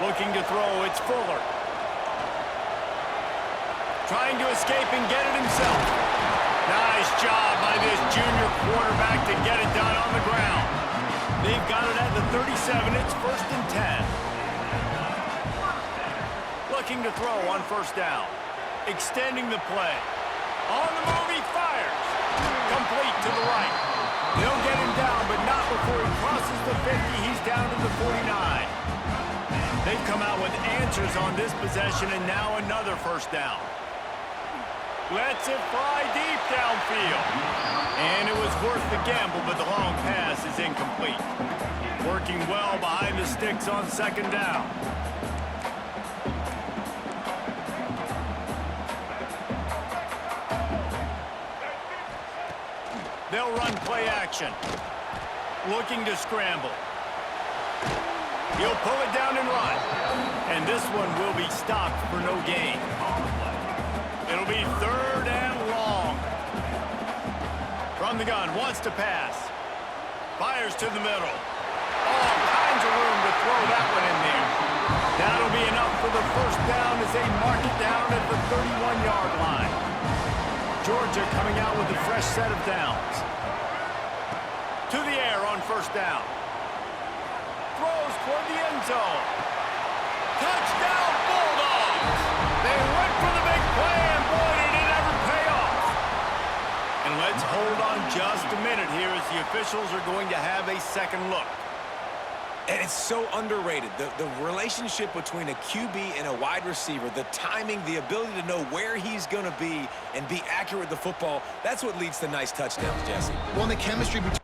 Looking to throw, it's Fuller. Trying to escape and get it himself. Nice job by this junior quarterback to get it done on the ground. They've got it at the 37. It's 1st and 10. Looking to throw on 1st down. Extending the play. On the move, he fires. Complete to the right. They'll get him down, but not before he crosses the 50. He's down to the 49. They've come out with answers on this possession, and now another 1st down. Lets it fly deep downfield. And it was worth the gamble, but the long pass is incomplete. Working well behind the sticks on 2nd down. They'll run play action. Looking to scramble. He'll pull it down and run. And this one will be stopped for no gain. It'll be 3rd and long. From the gun, wants to pass. Fires to the middle. All kinds of room to throw that one in there. That'll be enough for the 1st down as they mark it down at the 31-yard line. Georgia coming out with a fresh set of downs. To the air on 1st down. Throws toward the end zone. Touchdown, Bulldogs! They went for the big play, and boy, did it ever pay off. And let's hold on just a minute here as the officials are going to have a second look. And it's so underrated. The relationship between a QB and a wide receiver, the timing, the ability to know where he's going to be and be accurate with the football, that's what leads to nice touchdowns, Jesse. Well, and the chemistry between...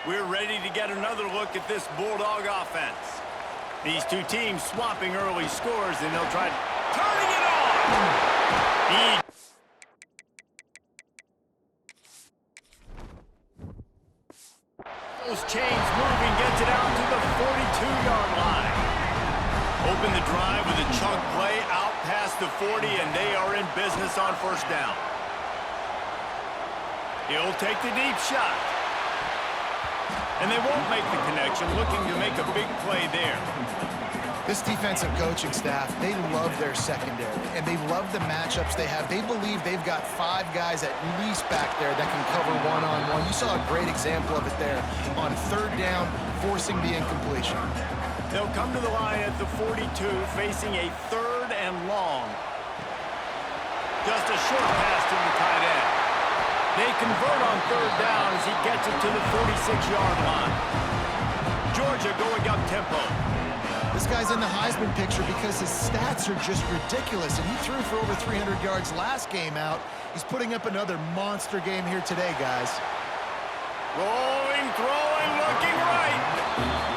We're ready to get another look at this Bulldog offense. These two teams swapping early scores, and they'll try turning it on. Those chains moving, gets it out to the 42-yard line. Open the drive with a chunk play out past the 40, and they are in business on 1st down. He'll take the deep shot. And they won't make the connection, looking to make a big play there. This defensive coaching staff, they love their secondary, and they love the matchups they have. They believe they've got 5 guys at least back there that can cover one-on-one. You saw a great example of it there on 3rd down, forcing the incompletion. They'll come to the line at the 42, facing a 3rd and long. Just a short pass to the tight end. They convert on 3rd down as he gets it to the 46-yard line. Georgia going up tempo. This guy's in the Heisman picture because his stats are just ridiculous, and he threw for over 300 yards last game out. He's putting up another monster game here today, guys. Rolling, throwing, looking right.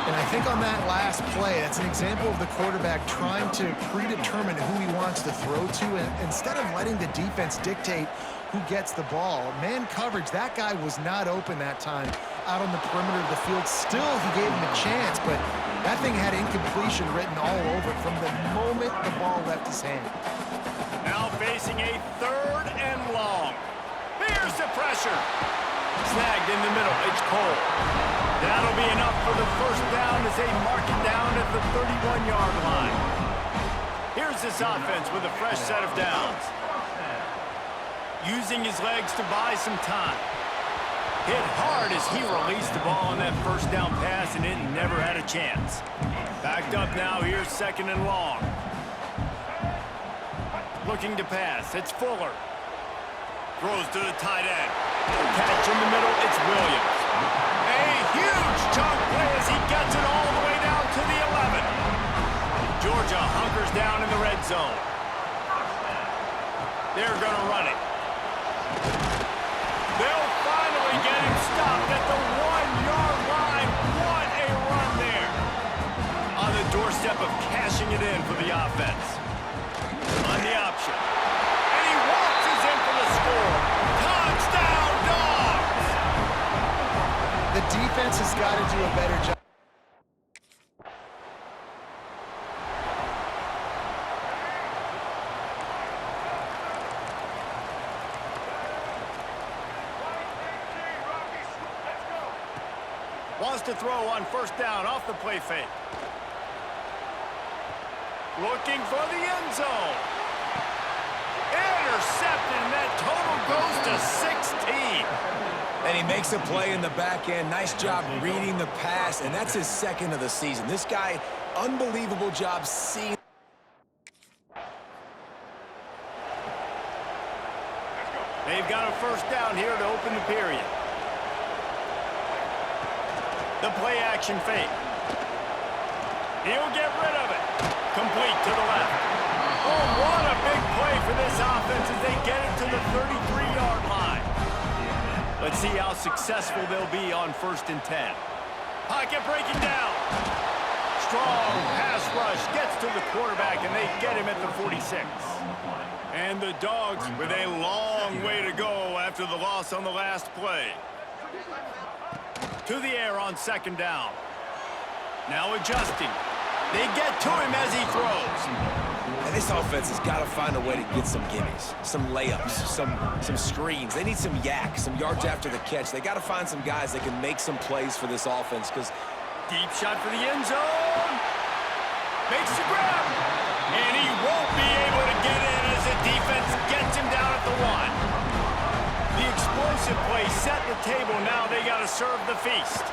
And I think on that last play, that's an example of the quarterback trying to predetermine who he wants to throw to, and instead of letting the defense dictate who gets the ball. Man coverage, that guy was not open that time out on the perimeter of the field. Still, he gave him a chance, but that thing had incompletion written all over it from the moment the ball left his hand. Now facing a 3rd and long. There's the pressure. Snagged in the middle. It's Cole. That'll be enough for the 1st down as they mark it down at the 31-yard line. Here's this offense with a fresh set of downs. Using his legs to buy some time. Hit hard as he released the ball on that 1st down pass, and it never had a chance. Backed up now, here's 2nd and long. Looking to pass, it's Fuller. Throws to the tight end. Catch in the middle, it's Williams. A huge chunk play as he gets it all the way down to the 11. Georgia hunkers down in the red zone. They're going to run it. They'll finally get him stopped at the 1-yard line. What a run there. On the doorstep of cashing it in for the offense. On the option. And he waltzes in for the score. Touchdown, Dogs! The defense has got to do a better job. Wants to throw on first down off the play fake. Looking for the end zone. Intercepted, and that total goes to 16. And he makes a play in the back end. Nice job reading the pass, and that's his second of the season. This guy, unbelievable job seeing. They've got a first down here to open the period. The play action fake. He'll get rid of it. Complete to the left. Oh, what a big play for this offense as they get it to the 33-yard line. Let's see how successful they'll be on 1st and 10. Pocket breaking down. Strong pass rush gets to the quarterback, and they get him at the 46. And the Dogs with a long way to go after the loss on the last play. To the air on 2nd down. Now adjusting. They get to him as he throws. And this offense has got to find a way to get some gimmies, some layups, some screens. They need some yak, some yards after the catch. They got to find some guys that can make some plays for this offense because deep shot for the end zone. Makes the grab. And he won't be able to get in as the defense gets him down at the 1. The explosive play set the table. Now they got to serve the feast.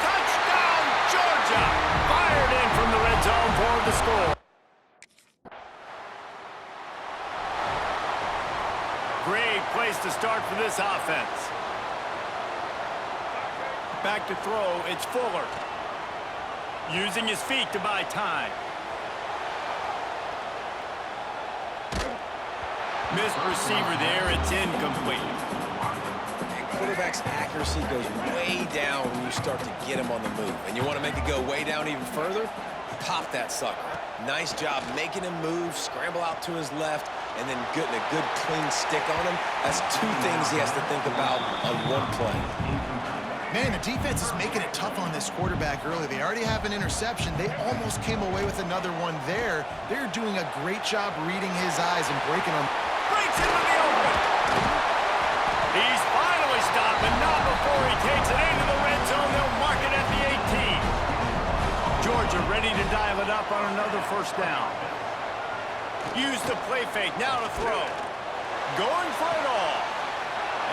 Touchdown, Georgia! Fired in from the red zone for the score. Great place to start for this offense. Back to throw, it's Fuller. Using his feet to buy time. Missed receiver there, it's incomplete. And quarterback's accuracy goes way down when you start to get him on the move. And you want to make it go way down even further? Pop that sucker. Nice job making him move, scramble out to his left, and then getting a good clean stick on him. That's 2 things he has to think about on one play. Man, the defense is making it tough on this quarterback early. They already have an interception. They almost came away with another one there. They're doing a great job reading his eyes and breaking them. Breaks into the open. He's finally stopped, but not before he takes it into the red zone. They'll mark it at the 18. Georgia ready to dial it up on another first down. Use the play fake, now to throw. Going for it all.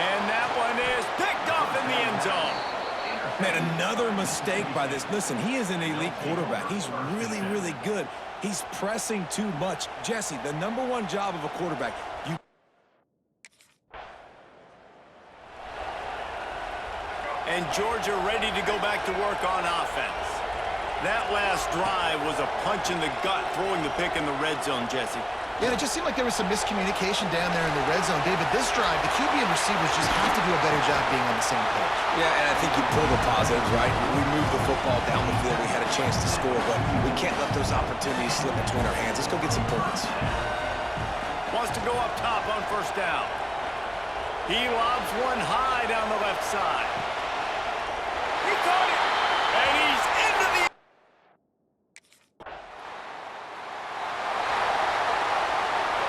And that one is picked off in the end zone. Man, another mistake by this. Listen, he is an elite quarterback. He's really, really good. He's pressing too much. Jesse, the #1 job of a quarterback, And Georgia ready to go back to work on offense. That last drive was a punch in the gut, throwing the pick in the red zone, Jesse. Yeah, it just seemed like there was some miscommunication down there in the red zone. David, this drive, the QB and receivers just have to do a better job being on the same page. Yeah, and I think you pull the positives, right? We moved the football down the field. We had a chance to score, but we can't let those opportunities slip between our hands. Let's go get some points. Wants to go up top on first down. He lobs one high down the left side. He caught it, and he's into the...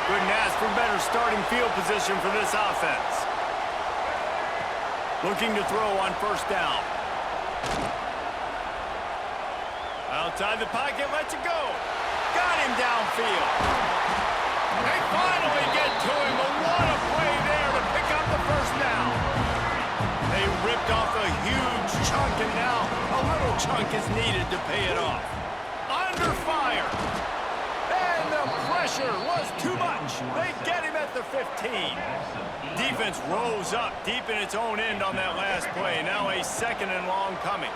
Couldn't ask for better starting field position for this offense. Looking to throw on first down. Outside the pocket, lets it go. Got him downfield. They finally get to him, but what a play there to pick up the first down. They ripped off a huge chunk, and now a little chunk is needed to pay it off. Under fire. And the pressure was too much. They get him at the 15. Defense rose up deep in its own end on that last play. Now a 2nd and long coming.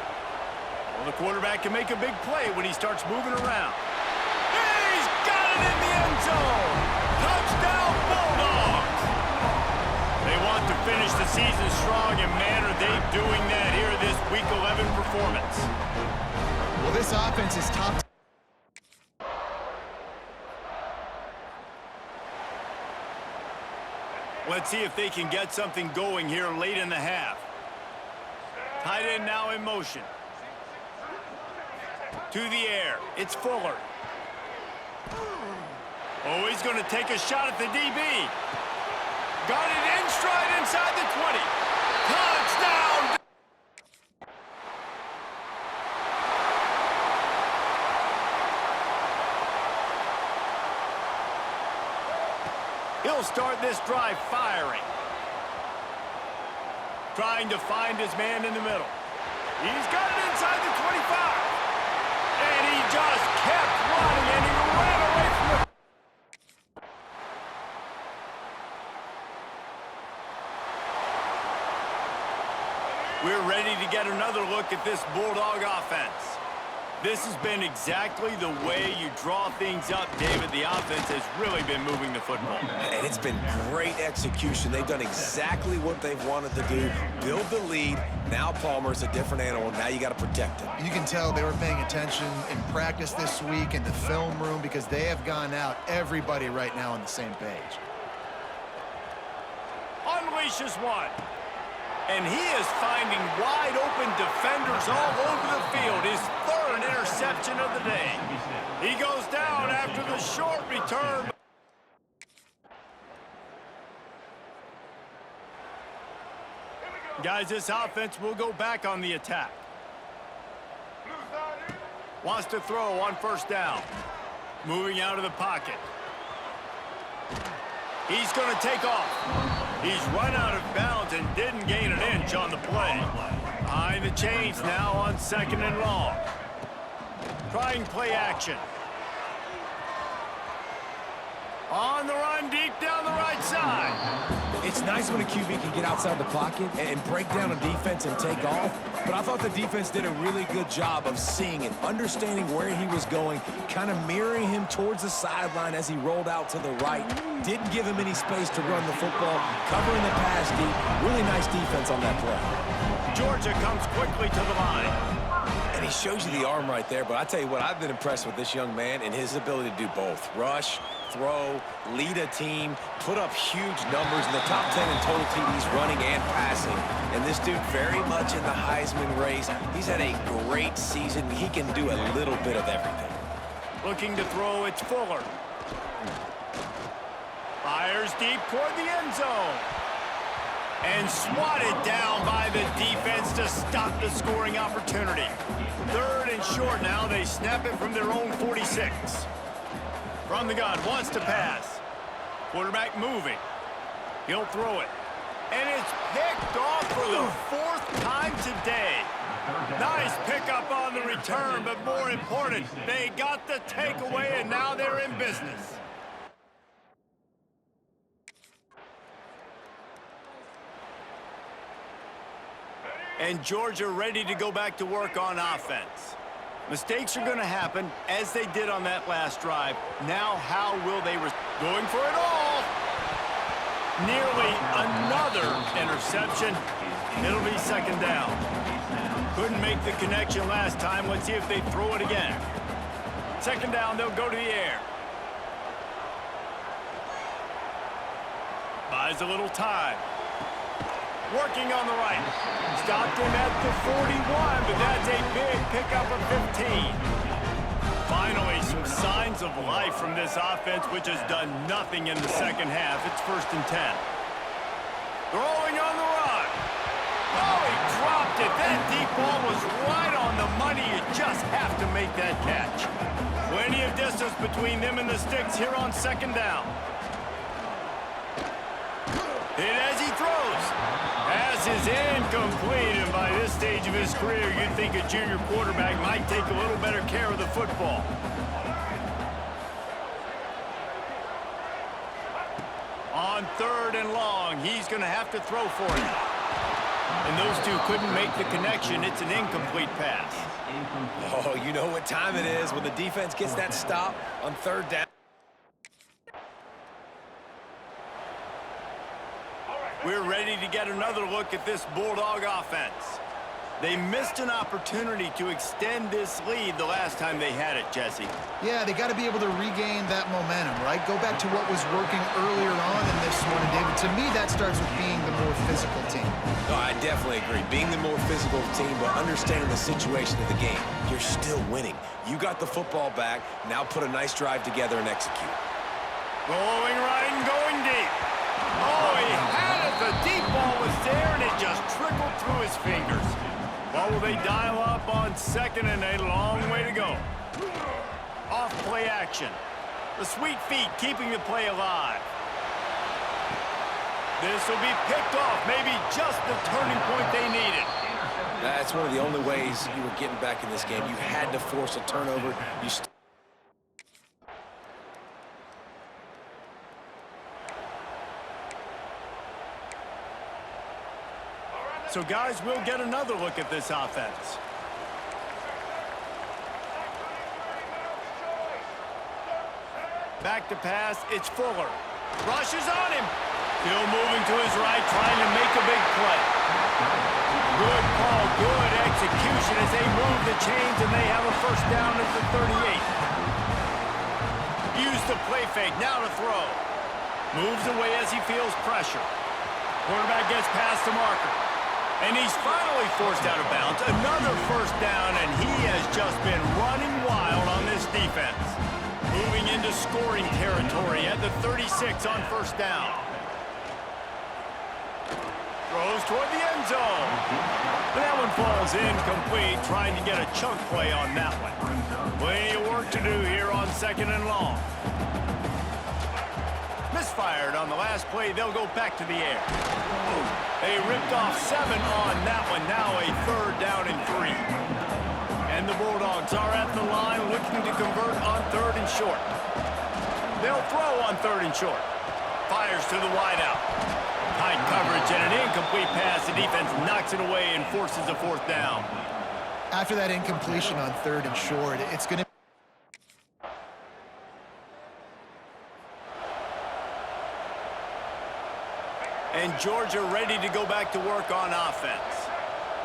Well, the quarterback can make a big play when he starts moving around. He's got it in the end zone. Touchdown, Bulldogs. They want to finish the season strong, and man, are they doing that here this Week 11 performance. Well, this offense is top. Let's see if they can get something going here late in the half. Tight end now in motion. To the air, it's Fuller. Oh, he's going to take a shot at the DB. Got it in stride inside the 20. Touchdown! He'll start this drive firing. Trying to find his man in the middle. He's got it inside the 25. And he just kept running, and he ran away from the... We're ready to get another look at this Bulldog offense. This has been exactly the way you draw things up, David. The offense has really been moving the football. And it's been great execution. They've done exactly what they've wanted to do. Build the lead. Now Palmer's a different animal. Now you got to protect him. You can tell they were paying attention in practice this week in the film room because they have gone out, everybody right now on the same page. Unleashes one. And he is finding wide-open defenders all over the field. His third interception of the day. He goes down after the short return. Guys, this offense will go back on the attack. Wants to throw on first down. Moving out of the pocket. He's going to take off. He's run out of bounds and didn't gain an inch on the play. Behind the chains now on second and long. Trying play action. On the run deep down the right side. It's nice when a QB can get outside the pocket and break down a defense and take off. But I thought the defense did a really good job of seeing and understanding where he was going, kind of mirroring him towards the sideline as he rolled out to the right. Didn't give him any space to run the football, covering the pass deep. Really nice defense on that play. Georgia comes quickly to the line. And he shows you the arm right there, but I tell you what, I've been impressed with this young man and his ability to do both. Rush, throw, lead a team, put up huge numbers in the top 10 in total TDs running and passing. And this dude very much in the Heisman race. He's had a great season. He can do a little bit of everything. Looking to throw, it's Fuller. Fires deep toward the end zone. And swatted down by the defense to stop the scoring opportunity. Third and short now. They snap it from their own 46. From the gun, wants to pass. Quarterback moving. He'll throw it. And it's picked off for the fourth time today. Nice pickup on the return, but more important, they got the takeaway, and now they're in business. And Georgia ready to go back to work on offense. Mistakes are going to happen, as they did on that last drive. Now, how will they... Going for it all. Nearly another interception. It'll be second down. Couldn't make the connection last time. Let's see if they throw it again. Second down, they'll go to the air. Buys a little time. Working on the right. Stopped him at the 41, but that's a big pickup of 15. Finally, some signs of life from this offense, which has done nothing in the second half. It's 1st and 10. Throwing on the run. Oh, he dropped it. That deep ball was right on the money. You just have to make that catch. Plenty of distance between them and the sticks here on second down. Hit as he throws. Pass is incomplete, and by this stage of his career, you'd think a junior quarterback might take a little better care of the football. On 3rd and long, he's going to have to throw for it. And those two couldn't make the connection. It's an incomplete pass. Oh, you know what time it is when the defense gets that stop on 3rd down. We're ready to get another look at this Bulldog offense. They missed an opportunity to extend this lead the last time they had it, Jesse. Yeah, they got to be able to regain that momentum, right? Go back to what was working earlier on in this one. And David, to me, that starts with being the more physical team. No, I definitely agree. Being the more physical team, but understanding the situation of the game. You're still winning. You got the football back. Now put a nice drive together and execute. Rolling right and going deep. Oh, he had it. The deep ball was there, and it just trickled through his fingers. Well, will they dial up on 2nd and a long way to go? Off play action. The sweet feet keeping the play alive. This will be picked off. Maybe just the turning point they needed. That's one of the only ways you were getting back in this game. You had to force a turnover. So, guys, we'll get another look at this offense. Back to pass. It's Fuller. Rushes on him. Still moving to his right, trying to make a big play. Good call, good execution as they move the chains, and they have a first down at the 38. Use the play fake, now to throw. Moves away as he feels pressure. Quarterback gets past the marker. And he's finally forced out of bounds. Another first down, and he has just been running wild on this defense. Moving into scoring territory at the 36 on first down. Throws toward the end zone. But that one falls incomplete, trying to get a chunk play on that one. Plenty of work to do here on second and long. Misfired on the last play. They'll go back to the air. They ripped off 7 on that one. Now a third down and 3. And the Bulldogs are at the line looking to convert on third and short. They'll throw on third and short. Fires to the wideout. Tight coverage and an incomplete pass. The defense knocks it away and forces a fourth down. After that incompletion on third and short, it's going to And Georgia ready to go back to work on offense.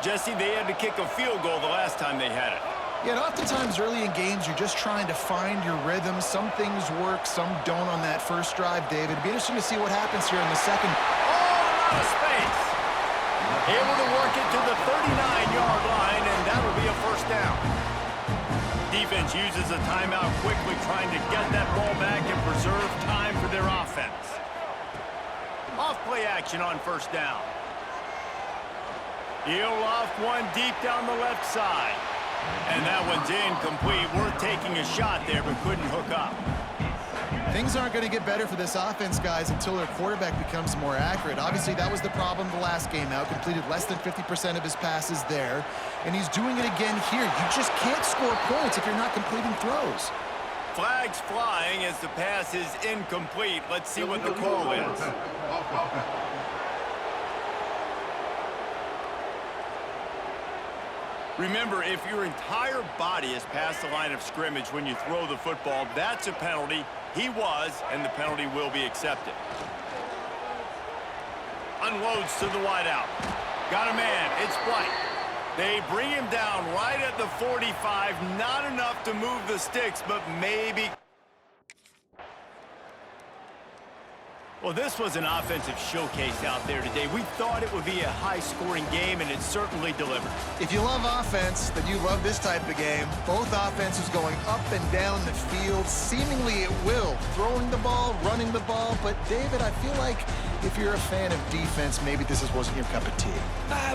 Jesse, they had to kick a field goal the last time they had it. Yeah, and oftentimes early in games, you're just trying to find your rhythm. Some things work, some don't on that first drive, David. It'd be interesting to see what happens here in the second. Oh, out of space. Able to work it to the 39-yard line, and that'll be a first down. Defense uses a timeout quickly, trying to get that ball back and preserve time for their offense. Off play action on first down. He'll off one deep down the left side. And that one's incomplete. Worth taking a shot there, but couldn't hook up. Things aren't going to get better for this offense, guys, until their quarterback becomes more accurate. Obviously, that was the problem the last game out. Completed less than 50% of his passes there. And he's doing it again here. You just can't score points if you're not completing throws. Flags flying as the pass is incomplete. Let's see what the call is. Remember, if your entire body is past the line of scrimmage when you throw the football, that's a penalty. He was, and the penalty will be accepted. Unloads to the wideout. Got a man. It's White. They bring him down right at the 45. Not enough to move the sticks, but maybe. Well, this was an offensive showcase out there today. We thought it would be a high-scoring game, and it certainly delivered. If you love offense, then you love this type of game. Both offenses going up and down the field, seemingly at will. Throwing the ball, running the ball. But, David, I feel like if you're a fan of defense, maybe this wasn't your cup of tea.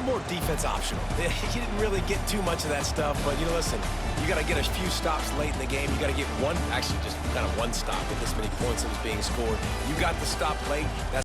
More defense optional. You didn't really get too much of that stuff, but, listen, you got to get a few stops late in the game. You got to get one, actually just kind of one stop with this many points that was being scored. You got the stop late. That's